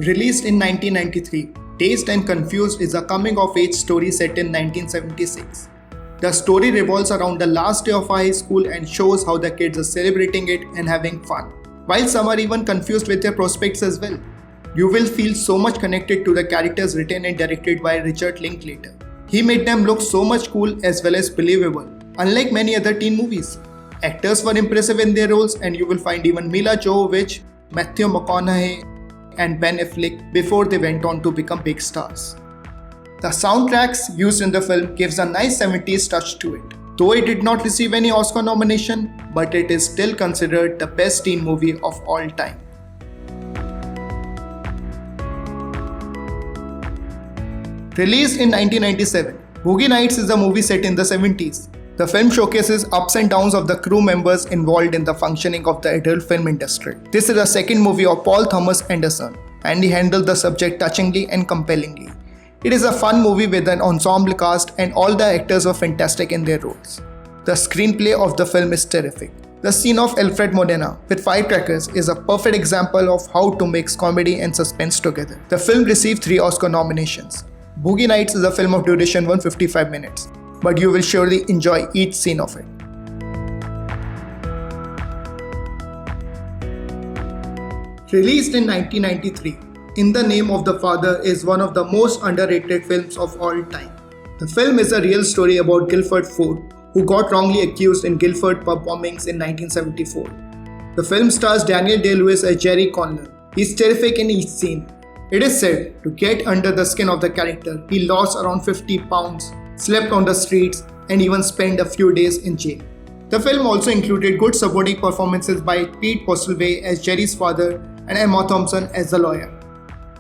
Released in 1993, Dazed and Confused is a coming-of-age story set in 1976. The story revolves around the last day of high school and shows how the kids are celebrating it and having fun, while some are even confused with their prospects as well. You will feel so much connected to the characters written and directed by Richard Linklater. He made them look so much cool as well as believable, unlike many other teen movies. Actors were impressive in their roles, and you will find even Mila Jovovich, Matthew McConaughey, and Ben Affleck before they went on to become big stars. The soundtracks used in the film gives a nice 70s touch to it. Though it did not receive any Oscar nomination, but it is still considered the best teen movie of all time. Released in 1997, Boogie Nights is a movie set in the 70s. The film showcases ups and downs of the crew members involved in the functioning of the adult film industry. This is the second movie of Paul Thomas Anderson, and he handled the subject touchingly and compellingly. It is a fun movie with an ensemble cast, and all the actors were fantastic in their roles. The screenplay of the film is terrific. The scene of Alfred Molina with firecrackers is a perfect example of how to mix comedy and suspense together. The film received 3 Oscar nominations. Boogie Nights is a film of duration 155 minutes, but you will surely enjoy each scene of it. Released in 1993, In the Name of the Father is one of the most underrated films of all time. The film is a real story about Guilford Ford, who got wrongly accused in Guildford pub bombings in 1974. The film stars Daniel Day-Lewis as Jerry Conlon. He's terrific in each scene. It is said, to get under the skin of the character, he lost around 50 pounds, slept on the streets, and even spent a few days in jail. The film also included good supporting performances by Pete Postlethwaite as Jerry's father and Emma Thompson as the lawyer.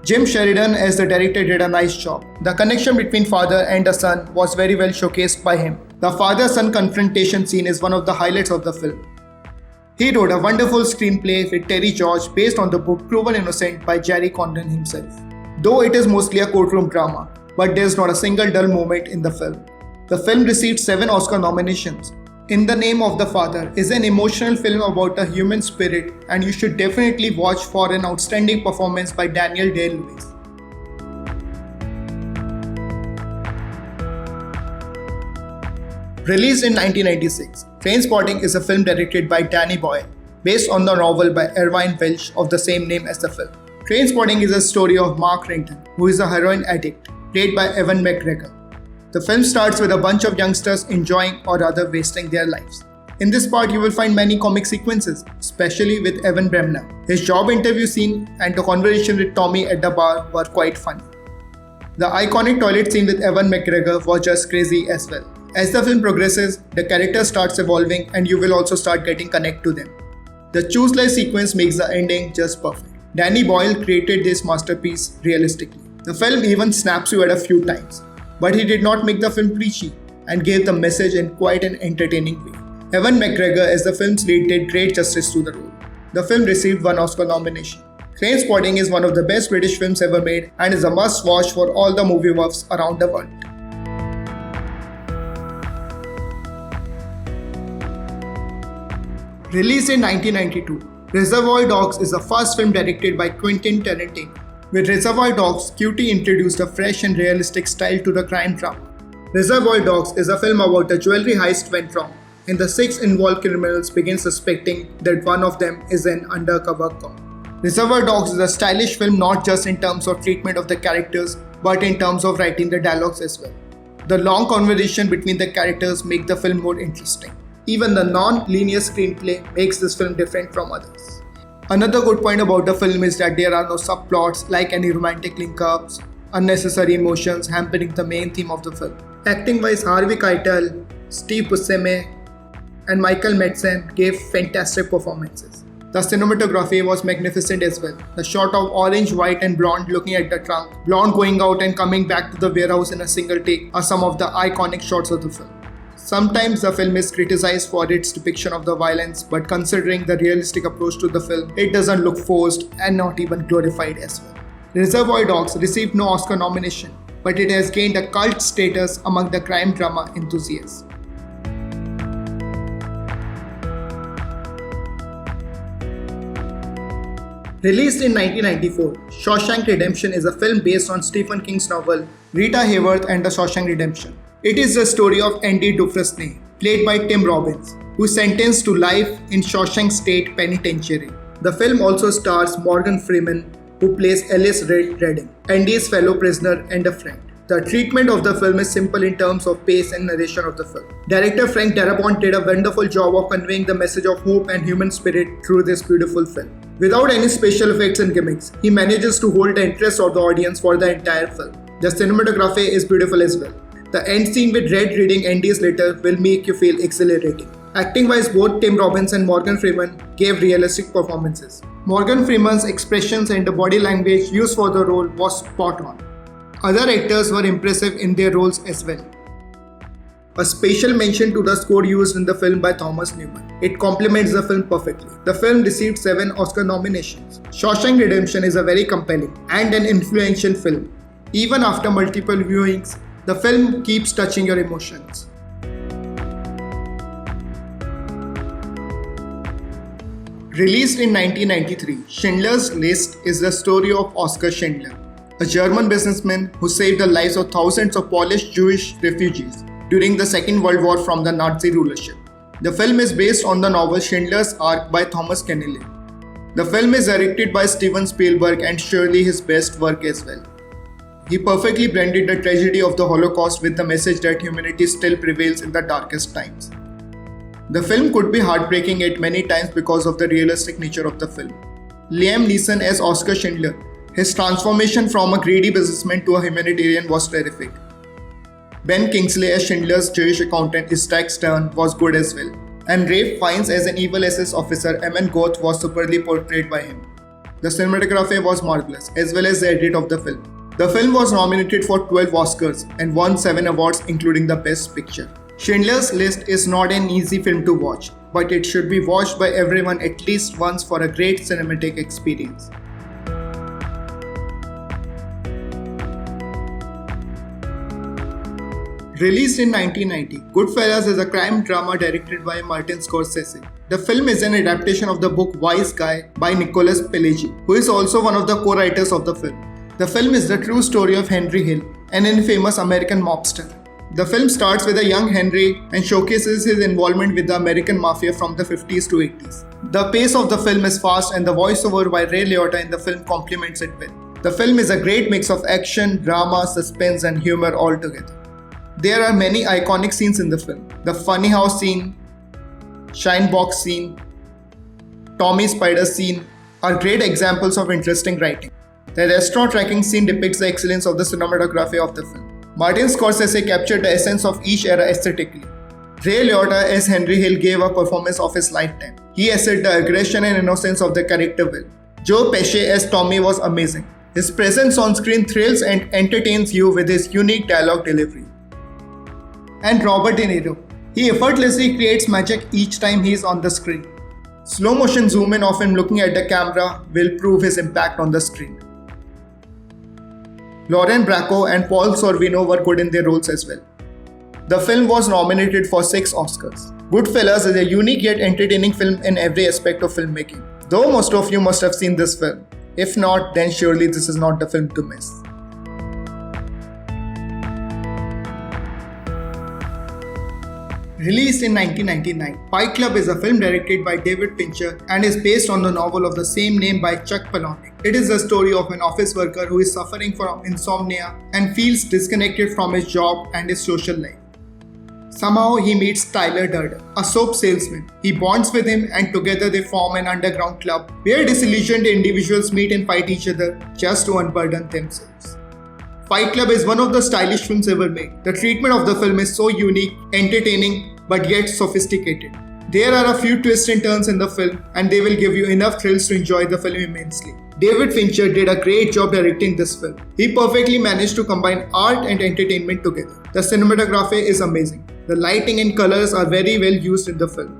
Jim Sheridan as the director did a nice job. The connection between father and the son was very well showcased by him. The father-son confrontation scene is one of the highlights of the film. He wrote a wonderful screenplay with Terry George based on the book Proven Innocent by Jerry Condon himself. Though it is mostly a courtroom drama, but there is not a single dull moment in the film. The film received 7 Oscar nominations. In the Name of the Father is an emotional film about a human spirit, and you should definitely watch for an outstanding performance by Daniel Day-Lewis. Released in 1996, Trainspotting is a film directed by Danny Boyle, based on the novel by Irvine Welsh of the same name as the film. Trainspotting is a story of Mark Renton, who is a heroin addict, played by Ewan McGregor. The film starts with a bunch of youngsters enjoying or rather wasting their lives. In this part, you will find many comic sequences, especially with Evan Bremner. His job interview scene and the conversation with Tommy at the bar were quite funny. The iconic toilet scene with Ewan McGregor was just crazy as well. As the film progresses, the character starts evolving and you will also start getting connected to them. The Choose Life sequence makes the ending just perfect. Danny Boyle created this masterpiece realistically. The film even snaps you at a few times, but he did not make the film preachy and gave the message in quite an entertaining way. Ewan McGregor as the film's lead did great justice to the role. The film received 1 Oscar nomination. Trainspotting is one of the best British films ever made and is a must-watch for all the movie buffs around the world. Released in 1992, Reservoir Dogs is the first film directed by Quentin Tarantino. With Reservoir Dogs, QT introduced a fresh and realistic style to the crime drama. Reservoir Dogs is a film about a jewelry heist went wrong, and the 6 involved criminals begin suspecting that one of them is an undercover cop. Reservoir Dogs is a stylish film not just in terms of treatment of the characters, but in terms of writing the dialogues as well. The long conversation between the characters make the film more interesting. Even the non-linear screenplay makes this film different from others. Another good point about the film is that there are no subplots like any romantic link-ups, unnecessary emotions hampering the main theme of the film. Acting-wise, Harvey Keitel, Steve Buscemi, and Michael Madsen gave fantastic performances. The cinematography was magnificent as well. The shot of orange, white and blonde looking at the trunk, blonde going out and coming back to the warehouse in a single take are some of the iconic shots of the film. Sometimes the film is criticized for its depiction of the violence, but considering the realistic approach to the film, it doesn't look forced and not even glorified as well. Reservoir Dogs received no Oscar nomination, but it has gained a cult status among the crime drama enthusiasts. Released in 1994, Shawshank Redemption is a film based on Stephen King's novel Rita Hayworth and the Shawshank Redemption. It is the story of Andy Dufresne, played by Tim Robbins, who is sentenced to life in Shawshank State Penitentiary. The film also stars Morgan Freeman, who plays Ellis Redding, Andy's fellow prisoner and a friend. The treatment of the film is simple in terms of pace and narration of the film. Director Frank Darabont did a wonderful job of conveying the message of hope and human spirit through this beautiful film. Without any special effects and gimmicks, he manages to hold the interest of the audience for the entire film. The cinematography is beautiful as well. The end scene with Red reading Andy's letter will make you feel exhilarating. Acting-wise, both Tim Robbins and Morgan Freeman gave realistic performances. Morgan Freeman's expressions and the body language used for the role was spot on. Other actors were impressive in their roles as well. A special mention to the score used in the film by Thomas Newman. It complements the film perfectly. The film received 7 Oscar nominations. Shawshank Redemption is a very compelling and an influential film. Even after multiple viewings, the film keeps touching your emotions. Released in 1993, Schindler's List is the story of Oskar Schindler, a German businessman who saved the lives of thousands of Polish Jewish refugees during the Second World War from the Nazi rulership. The film is based on the novel Schindler's Ark by Thomas Keneally. The film is directed by Steven Spielberg and surely his best work as well. He perfectly blended the tragedy of the Holocaust with the message that humanity still prevails in the darkest times. The film could be heartbreaking at many times because of the realistic nature of the film. Liam Neeson as Oskar Schindler. His transformation from a greedy businessman to a humanitarian was terrific. Ben Kingsley as Schindler's Jewish accountant Itzhak Stern was good as well. And Ralph Fiennes as an evil SS officer Eamon Goth was superbly portrayed by him. The cinematography was marvelous, as well as the edit of the film. The film was nominated for 12 Oscars and won 7 awards including the Best Picture. Schindler's List is not an easy film to watch, but it should be watched by everyone at least once for a great cinematic experience. Released in 1990, Goodfellas is a crime drama directed by Martin Scorsese. The film is an adaptation of the book Wise Guy by Nicholas Pileggi, who is also one of the co-writers of the film. The film is the true story of Henry Hill, an infamous American mobster. The film starts with a young Henry and showcases his involvement with the American Mafia from the 50s to 80s. The pace of the film is fast and the voiceover by Ray Liotta in the film complements it well. The film is a great mix of action, drama, suspense and humor all together. There are many iconic scenes in the film. The funny house scene, shine box scene, Tommy Spider scene are great examples of interesting writing. The restaurant tracking scene depicts the excellence of the cinematography of the film. Martin Scorsese captured the essence of each era aesthetically. Ray Liotta as Henry Hill gave a performance of his lifetime. He asserted the aggression and innocence of the character well. Joe Pesci as Tommy was amazing. His presence on screen thrills and entertains you with his unique dialogue delivery. And Robert De Niro. He effortlessly creates magic each time he is on the screen. Slow motion zoom in of him looking at the camera will prove his impact on the screen. Lauren Bracco and Paul Sorvino were good in their roles as well. The film was nominated for 6 Oscars. Goodfellas is a unique yet entertaining film in every aspect of filmmaking. Though most of you must have seen this film. If not, then surely this is not the film to miss. Released in 1999, Fight Club is a film directed by David Fincher and is based on the novel of the same name by Chuck Palahniuk. It is the story of an office worker who is suffering from insomnia and feels disconnected from his job and his social life. Somehow he meets Tyler Durden, a soap salesman. He bonds with him and together they form an underground club where disillusioned individuals meet and fight each other just to unburden themselves. Fight Club is one of the stylish films ever made. The treatment of the film is so unique, entertaining, but yet sophisticated. There are a few twists and turns in the film and they will give you enough thrills to enjoy the film immensely. David Fincher did a great job directing this film. He perfectly managed to combine art and entertainment together. The cinematography is amazing. The lighting and colors are very well used in the film.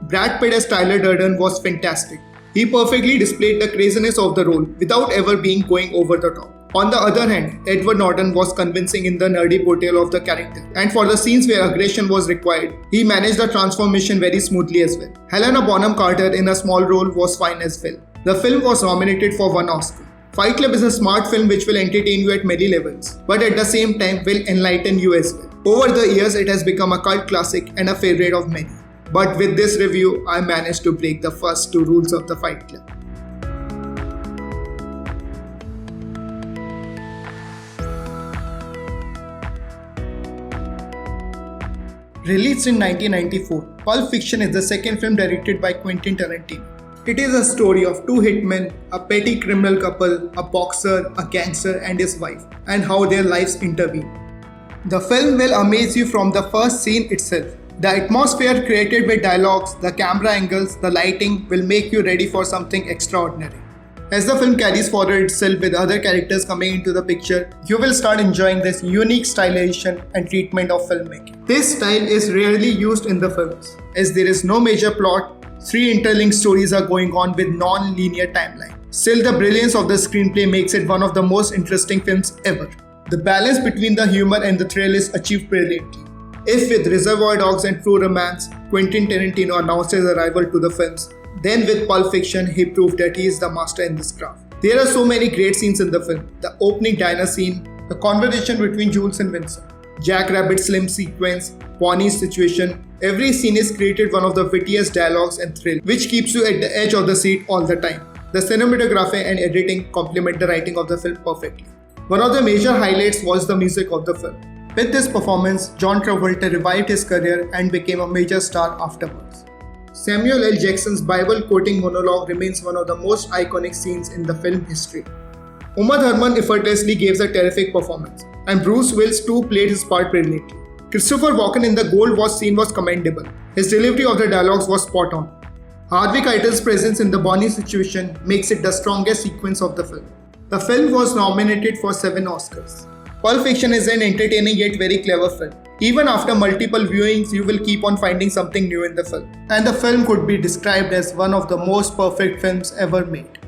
Brad Pitt as Tyler Durden was fantastic. He perfectly displayed the craziness of the role without ever being going over the top. On the other hand, Edward Norton was convincing in the nerdy portrayal of the character, and for the scenes where aggression was required, he managed the transformation very smoothly as well. Helena Bonham Carter in a small role was fine as well. The film was nominated for 1 Oscar. Fight Club is a smart film which will entertain you at many levels, but at the same time will enlighten you as well. Over the years, it has become a cult classic and a favorite of many. But with this review, I managed to break the first 2 rules of the Fight Club. Released in 1994, Pulp Fiction is the second film directed by Quentin Tarantino. It is a story of 2 hitmen, a petty criminal couple, a boxer, a gangster and his wife, and how their lives intervene. The film will amaze you from the first scene itself. The atmosphere created with dialogues, the camera angles, the lighting will make you ready for something extraordinary. As the film carries forward itself with other characters coming into the picture, you will start enjoying this unique stylization and treatment of filmmaking. This style is rarely used in the films, as there is no major plot. 3 interlinked stories are going on with non-linear timeline. Still, the brilliance of the screenplay makes it one of the most interesting films ever. The balance between the humor and the thrill is achieved brilliantly. If with Reservoir Dogs and True Romance, Quentin Tarantino announced his arrival to the films, then with Pulp Fiction, he proved that he is the master in this craft. There are so many great scenes in the film. The opening diner scene, the conversation between Jules and Vincent, Jack Rabbit's slim sequence, Bonnie's situation. Every scene is created one of the wittiest dialogues and thrill, which keeps you at the edge of the seat all the time. The cinematography and editing complement the writing of the film perfectly. One of the major highlights was the music of the film. With this performance, John Travolta revived his career and became a major star afterwards. Samuel L. Jackson's Bible-quoting monologue remains one of the most iconic scenes in the film history. Uma Thurman effortlessly gave a terrific performance, and Bruce Willis too played his part brilliantly. Christopher Walken in the Gold Watch scene was commendable. His delivery of the dialogues was spot on. Harvey Keitel's presence in the Bonnie situation makes it the strongest sequence of the film. The film was nominated for 7 Oscars. Pulp Fiction is an entertaining yet very clever film. Even after multiple viewings, you will keep on finding something new in the film. And the film could be described as one of the most perfect films ever made.